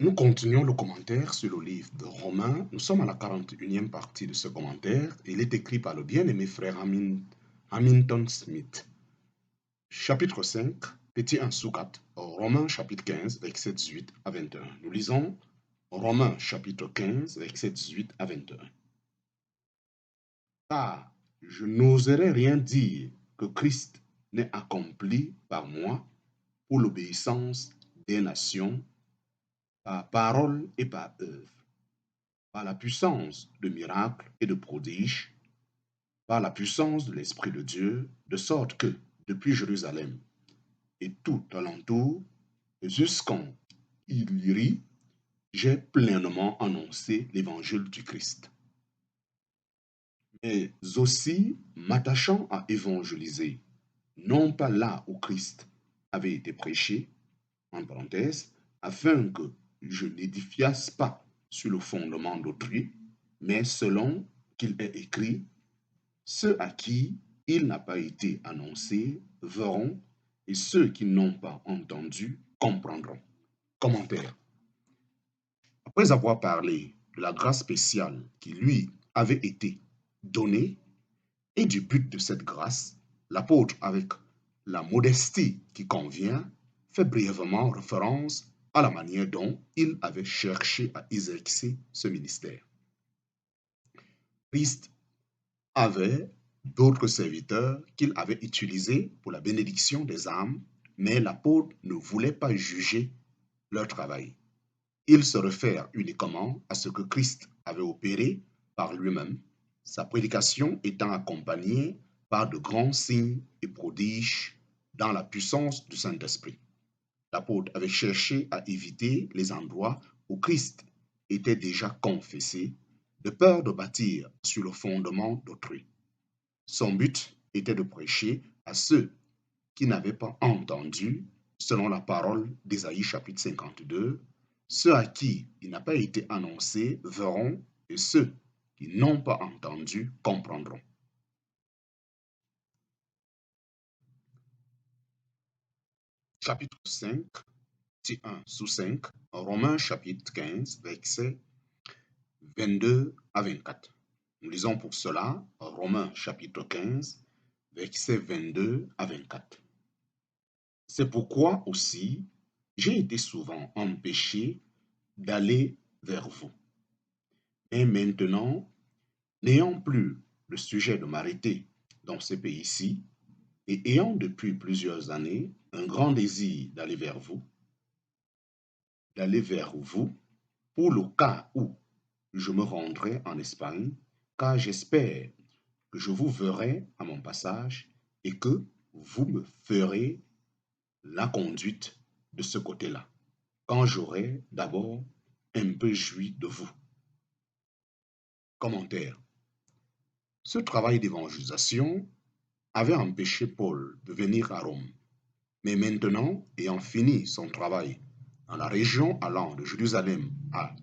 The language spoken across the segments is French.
Nous continuons le commentaire sur le livre de Romains. Nous sommes à la 41e partie de ce commentaire. Il est écrit par le bien-aimé frère Hamilton Smith. Chapitre 5, petit 1 sous 4, Romains chapitre 15, versets 18 à 21. Nous lisons Romains chapitre 15, versets 18 à 21. Car je n'oserais rien dire que Christ n'ait accompli par moi pour l'obéissance des nations, par parole et par œuvre, par la puissance de miracles et de prodiges, par la puissance de l'Esprit de Dieu, de sorte que, depuis Jérusalem et tout alentour, jusqu'en Illyrie, j'ai pleinement annoncé l'évangile du Christ. Mais aussi m'attachant à évangéliser, non pas là où Christ avait été prêché, en parenthèse, afin que je n'édifiasse pas sur le fondement d'autrui, mais selon qu'il est écrit, ceux à qui il n'a pas été annoncé verront, et ceux qui n'ont pas entendu comprendront. Commentaire. Après avoir parlé de la grâce spéciale qui lui avait été donnée et du but de cette grâce, l'apôtre, avec la modestie qui convient, fait brièvement référence à la manière dont il avait cherché à exercer ce ministère. Christ avait d'autres serviteurs qu'il avait utilisés pour la bénédiction des âmes, mais l'apôtre ne voulait pas juger leur travail. Il se réfère uniquement à ce que Christ avait opéré par lui-même, sa prédication étant accompagnée par de grands signes et prodiges dans la puissance du Saint-Esprit. L'apôtre avait cherché à éviter les endroits où Christ était déjà confessé, de peur de bâtir sur le fondement d'autrui. Son but était de prêcher à ceux qui n'avaient pas entendu, selon la parole d'Ésaïe chapitre 52, ceux à qui il n'a pas été annoncé verront, et ceux qui n'ont pas entendu comprendront. Chapitre 5, petit 1 sous 5, Romains chapitre 15, versets 22 à 24. Nous lisons pour cela Romains chapitre 15, versets 22 à 24. C'est pourquoi aussi j'ai été souvent empêché d'aller vers vous. Et maintenant, n'ayant plus le sujet de m'arrêter dans ce pays-ci, et ayant depuis plusieurs années un grand désir d'aller vers vous, pour le cas où je me rendrai en Espagne, car j'espère que je vous verrai à mon passage et que vous me ferez la conduite de ce côté-là, quand j'aurai d'abord un peu joui de vous. Commentaire. Ce travail d'évangélisation avait empêché Paul de venir à Rome. Mais maintenant, ayant fini son travail dans la région allant de Jérusalem à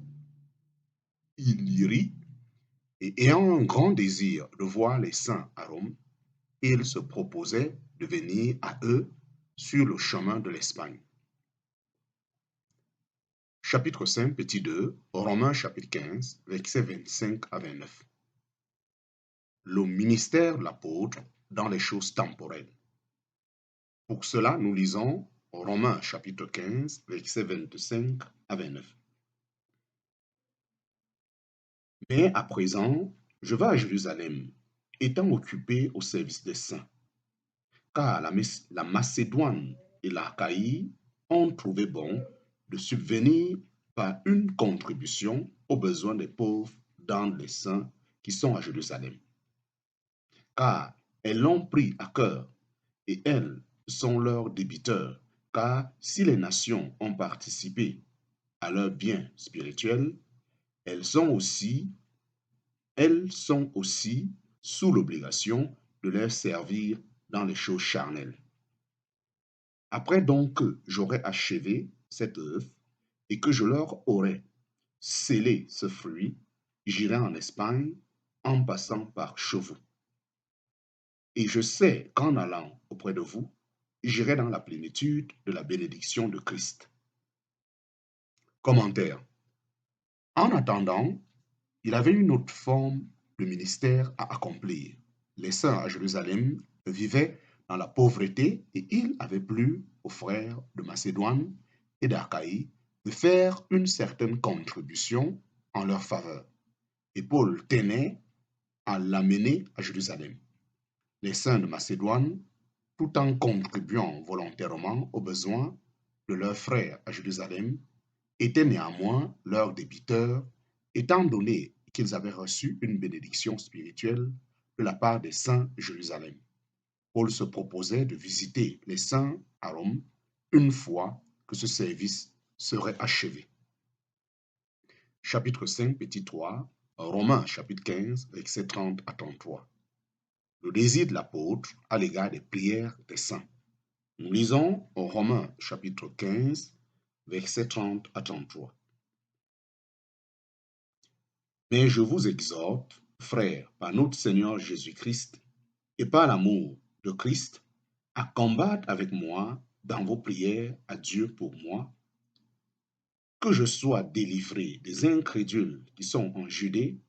Illyrie, et ayant un grand désir de voir les saints à Rome, il se proposait de venir à eux sur le chemin de l'Espagne. Chapitre 5, petit 2, Romains chapitre 15, versets 25 à 29. Le ministère de l'apôtre dans les choses temporelles. Pour cela, nous lisons Romains chapitre 15, versets 25 à 29. Mais à présent, je vais à Jérusalem, étant occupé au service des saints, car la Macédoine et l'Achaïe ont trouvé bon de subvenir par une contribution aux besoins des pauvres dans les saints qui sont à Jérusalem. Car elles l'ont pris à cœur et elles sont leurs débiteurs, car si les nations ont participé à leur bien spirituel, elles sont aussi sous l'obligation de leur servir dans les choses charnelles. Après donc que j'aurai achevé cette œuvre et que je leur aurai scellé ce fruit, j'irai en Espagne en passant par Chevaux. Et je sais qu'en allant auprès de vous, j'irai dans la plénitude de la bénédiction de Christ. Commentaire. En attendant, il avait une autre forme de ministère à accomplir. Les saints à Jérusalem vivaient dans la pauvreté et il avait plu aux frères de Macédoine et d'Achaïe de faire une certaine contribution en leur faveur. Et Paul tenait à l'amener à Jérusalem. Les saints de Macédoine, tout en contribuant volontairement aux besoins de leurs frères à Jérusalem, étaient néanmoins leurs débiteurs, étant donné qu'ils avaient reçu une bénédiction spirituelle de la part des saints de Jérusalem. Paul se proposait de visiter les saints à Rome une fois que ce service serait achevé. Chapitre 5, petit 3, Romains chapitre 15, versets 30 à 33. Le désir de l'apôtre à l'égard des prières des saints. Nous lisons au Romains chapitre 15, versets 30 à 33. Mais je vous exhorte, frères, par notre Seigneur Jésus-Christ et par l'amour de Christ, à combattre avec moi dans vos prières à Dieu pour moi, que je sois délivré des incrédules qui sont en Judée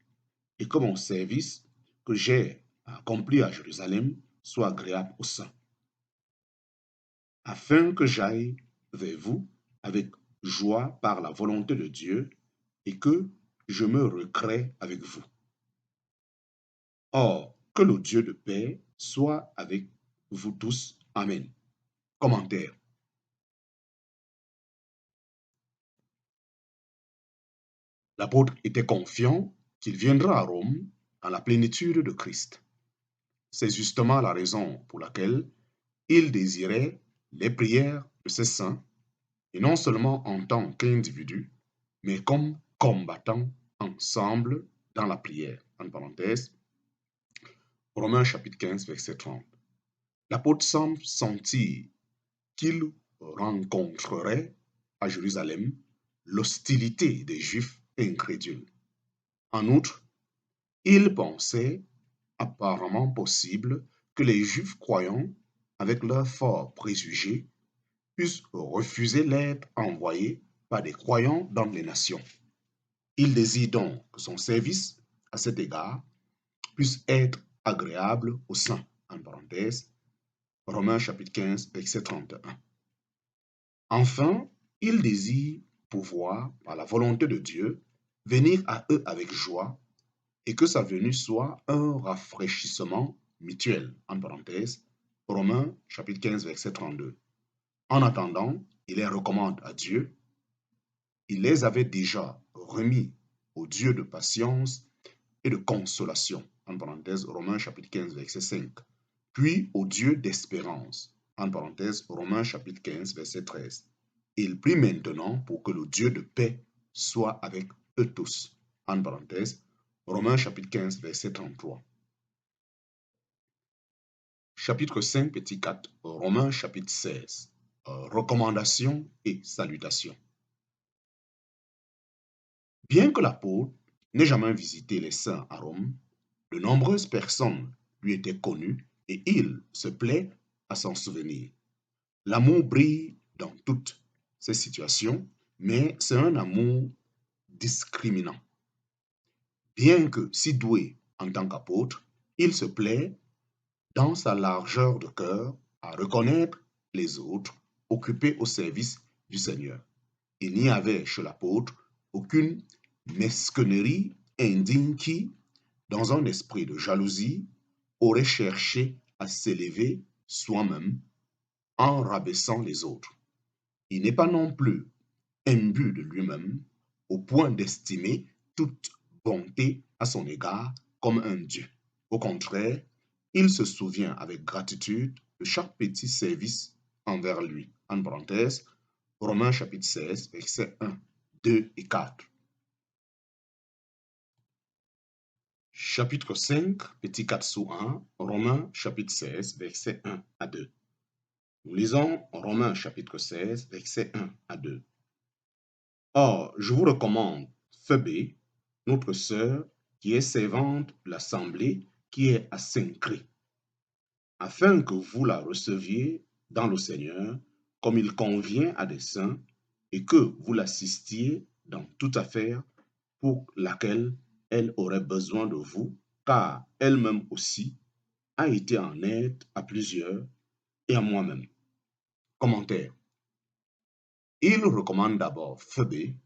et que mon service que j'ai accompli à Jérusalem soit agréable aux saints, afin que j'aille vers vous avec joie par la volonté de Dieu et que je me recrée avec vous. Or, que le Dieu de paix soit avec vous tous. Amen. Commentaire. L'apôtre était confiant qu'il viendra à Rome dans la plénitude de Christ. C'est justement la raison pour laquelle il désirait les prières de ses saints, et non seulement en tant qu'individu, mais comme combattants ensemble dans la prière. En parenthèse, Romains chapitre 15, verset 30. L'apôtre semble sentir qu'il rencontrerait à Jérusalem l'hostilité des Juifs incrédules. En outre, il pensait apparemment possible que les Juifs croyants, avec leurs forts préjugés, puissent refuser l'aide envoyée par des croyants dans les nations. Il désire donc que son service, à cet égard, puisse être agréable aux saints. En parenthèse, Romains chapitre 15, verset 31. Enfin, il désire pouvoir, par la volonté de Dieu, venir à eux avec joie et que sa venue soit un rafraîchissement mutuel. En parenthèse, Romains chapitre 15, verset 32. En attendant, il les recommande à Dieu. Il les avait déjà remis au Dieu de patience et de consolation. En parenthèse, Romains chapitre 15, verset 5. Puis au Dieu d'espérance. En parenthèse, Romains chapitre 15, verset 13. Il prie maintenant pour que le Dieu de paix soit avec eux tous. En parenthèse, Romains chapitre 15, verset 33. Chapitre 5, petit 4, Romains chapitre 16. Recommandations et salutations. Bien que l'apôtre n'ait jamais visité les saints à Rome, de nombreuses personnes lui étaient connues et il se plaît à s'en souvenir. L'amour brille dans toutes ces situations, mais c'est un amour discriminant. Bien que si doué en tant qu'apôtre, il se plaît, dans sa largeur de cœur, à reconnaître les autres occupés au service du Seigneur. Il n'y avait chez l'apôtre aucune mesquinerie indigne qui, dans un esprit de jalousie, aurait cherché à s'élever soi-même en rabaissant les autres. Il n'est pas non plus imbu de lui-même au point d'estimer toute bonté à son égard comme un Dieu. Au contraire, il se souvient avec gratitude de chaque petit service envers lui. En parenthèse, Romains chapitre 16, versets 1, 2 et 4. Chapitre 5, petit 4 sous 1, Romains chapitre 16, versets 1 à 2. Nous lisons Romains chapitre 16, versets 1 à 2. Or, je vous recommande Phébé, notre sœur, qui est servante de l'assemblée, qui est à Cenchréa, afin que vous la receviez dans le Seigneur, comme il convient à des saints, et que vous l'assistiez dans toute affaire pour laquelle elle aurait besoin de vous, car elle-même aussi a été en aide à plusieurs et à moi-même. Commentaire. Il recommande d'abord Phébé,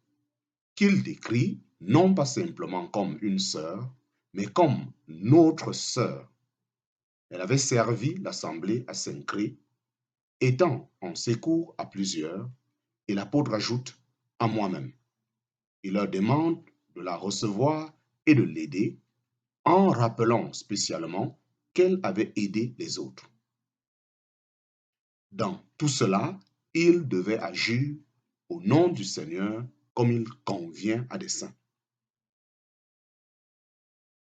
qu'il décrit non pas simplement comme une sœur, mais comme notre sœur. Elle avait servi l'assemblée à Saint-Cré, étant en secours à plusieurs, et l'apôtre ajoute à moi-même. Il leur demande de la recevoir et de l'aider en rappelant spécialement qu'elle avait aidé les autres. Dans tout cela, il devait agir au nom du Seigneur comme il convient à des saints.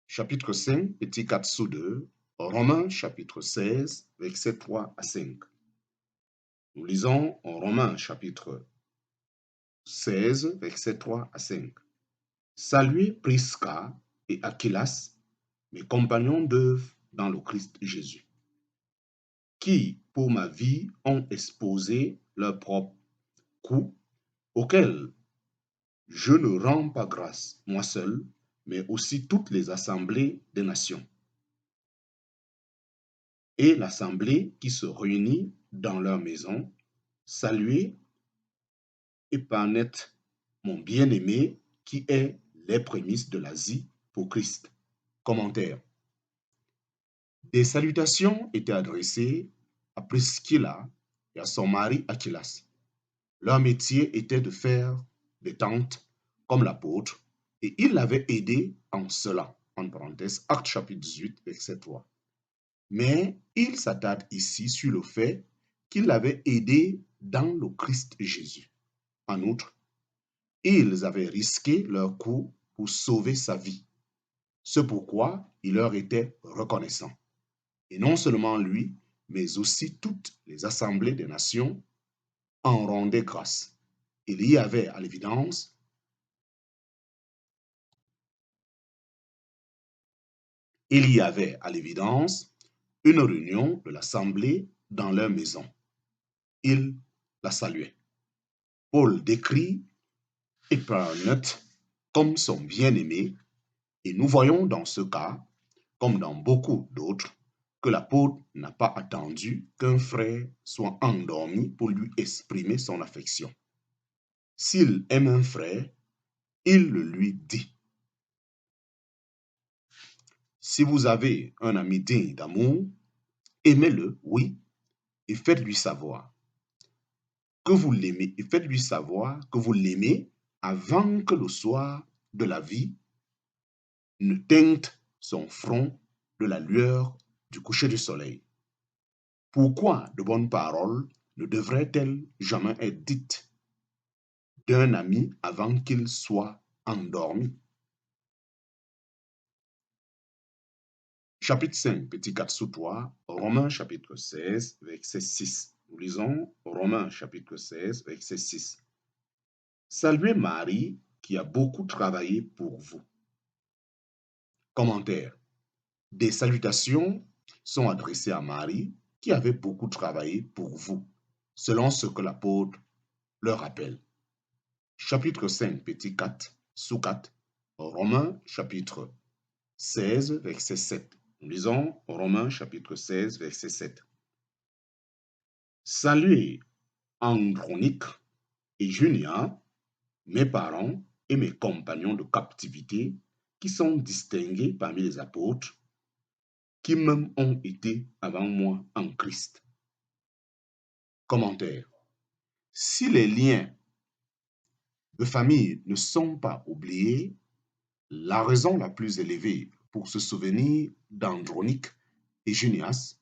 Chapitre 5, petit 4 sous 2, Romains chapitre 16, versets 3 à 5. Nous lisons en Romains chapitre 16, versets 3 à 5. Saluez Prisca et Aquilas, mes compagnons d'œuvre dans le Christ Jésus, qui, pour ma vie, ont exposé leur propre coup, auquel je ne rends pas grâce, moi seul, mais aussi toutes les assemblées des nations. Et l'assemblée qui se réunit dans leur maison, saluez Épaphrodite, mon bien-aimé, qui est les prémices de l'Asie pour Christ. Commentaire. Des salutations étaient adressées à Priscilla et à son mari Aquilas. Leur métier était de faire des tentes comme l'apôtre, et il l'avait aidé en cela, en parenthèse, Actes chapitre 18, verset 3. Mais il s'attarde ici sur le fait qu'il l'avait aidé dans le Christ Jésus. En outre, ils avaient risqué leur coup pour sauver sa vie. C'est pourquoi il leur était reconnaissant. Et non seulement lui, mais aussi toutes les assemblées des nations en rendaient grâce. Il y avait à l'évidence une réunion de l'assemblée dans leur maison. Il la saluait. Paul décrit Épaphrodite comme son bien-aimé, et nous voyons dans ce cas, comme dans beaucoup d'autres, que l'apôtre n'a pas attendu qu'un frère soit endormi pour lui exprimer son affection. S'il aime un frère, il le lui dit. Si vous avez un ami digne d'amour, aimez-le, oui, et faites-lui savoir que vous l'aimez, et faites-lui savoir que vous l'aimez avant que le soir de la vie ne teinte son front de la lueur du coucher du soleil. Pourquoi de bonnes paroles ne devraient-elles jamais être dites d'un ami avant qu'il soit endormi? Chapitre 5, petit 4 sous 3, Romains chapitre 16, verset 6. Nous lisons Romains chapitre 16, verset 6. Saluez Marie qui a beaucoup travaillé pour vous. Commentaire. Des salutations sont adressées à Marie qui avait beaucoup travaillé pour vous, selon ce que l'apôtre leur rappelle. Chapitre 5, petit 4, sous 4, Romains chapitre 16, verset 7. Nous lisons Romains chapitre 16, verset 7. Saluez Andronique et Junia, mes parents et mes compagnons de captivité, qui sont distingués parmi les apôtres, qui même ont été avant moi en Christ. Commentaire. Si les liens de famille ne sont pas oubliés, la raison la plus élevée pour se souvenir d'Andronique et Junias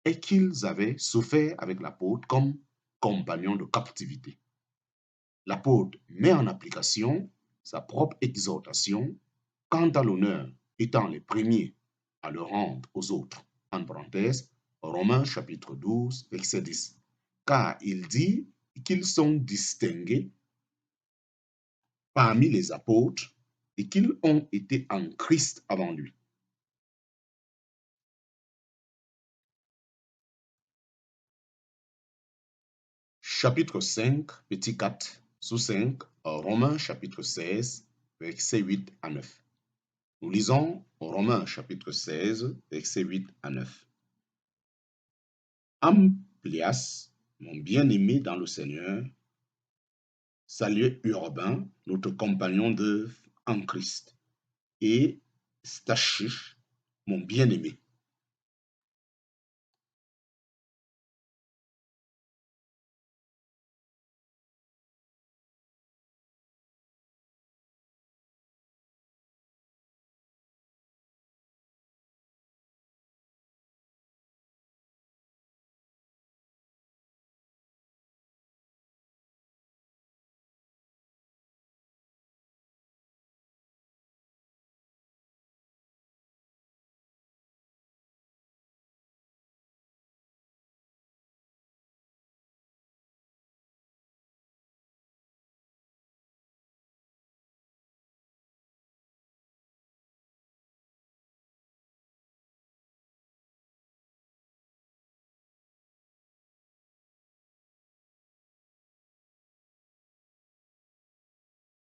est qu'ils avaient souffert avec l'apôtre comme compagnons de captivité. L'apôtre met en application sa propre exhortation quant à l'honneur étant les premiers à le rendre aux autres. En parenthèse, Romains chapitre 12, verset 10. Car il dit qu'ils sont distingués parmi les apôtres et qu'ils ont été en Christ avant lui. Chapitre 5, petit 4 Sous 5, Romains chapitre 16, versets 8 à 9. Nous lisons Romains chapitre 16, versets 8 à 9. Amplias, mon bien-aimé dans le Seigneur, salue Urbain, notre compagnon d'œuvre en Christ, et Stachus, mon bien-aimé.